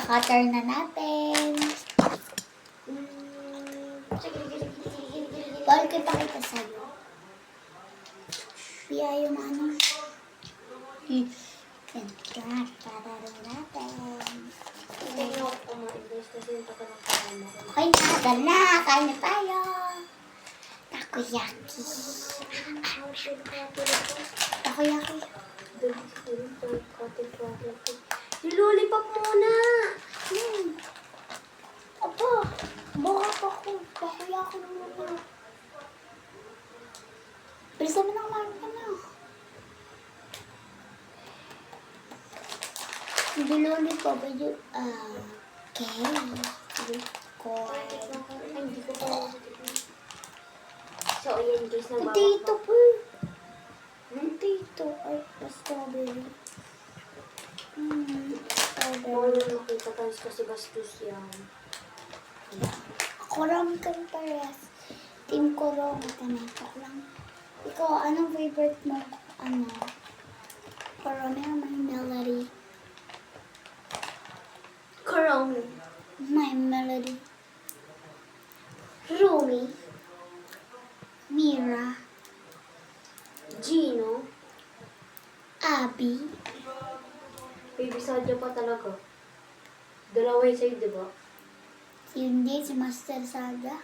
Cutter na natin. Bawal ko ipakita sa'yo. Pia yung ano. Cutter natin. Okay na, dala na. Kain na tayo. Takoyaki. Takoyaki. Lollipop muna! Apa, bakit ako? Takoyaki muna. Bilisan mo na kumain ka na. Hindi lollipop. Okay. Hindi ko pa. So, ayan guys, Potato po. Potato. Ay, strawberry. Bawal na nakita guys kasi bastos yan. Ako lang kami pares. Team ko lang. Ako lang. Ikaw, anong favorite mo? Ano? Corona, my melody. Corona. My melody. Rumi. Mira. Gino. Abby. Baby Sadia pa talaga. Dalawa yung sa'yo, diba? Hindi, si Master Saga.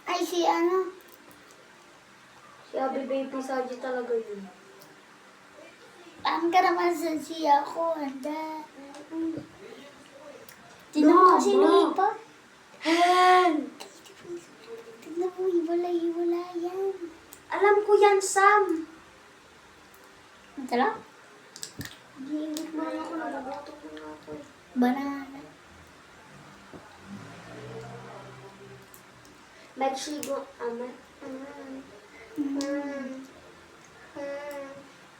Ay, si ano? Si Abby Baby Sadia talaga yun. Ang ka naman sa siya ko. Anda. Tignan mo kasi lipa. Hen! Tignan mo, hiwala yan. Alam ko yan, Sam! Ito lang? Hindi mo lang ako nababotok mo nga ako. Banana. Magsigo,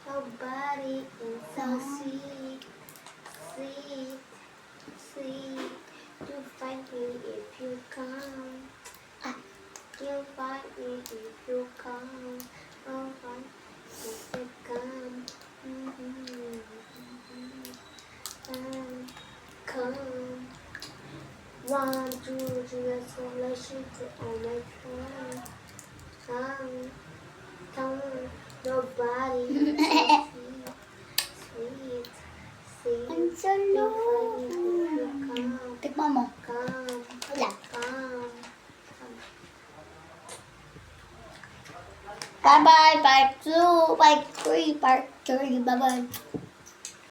your body is so sweet, sweet, sweet. You find me if you come. You find me if you come. Oh, find if you come. Come. 1, 2, 3, 4, let's shoot it on my phone. Come, nobody is so sweet, sweet, sweet. Ang salo. You find me if you come. Tikman mo. Come, Wala. come. Bye-bye. Part 2, Part 3, Part 3. Bye-bye.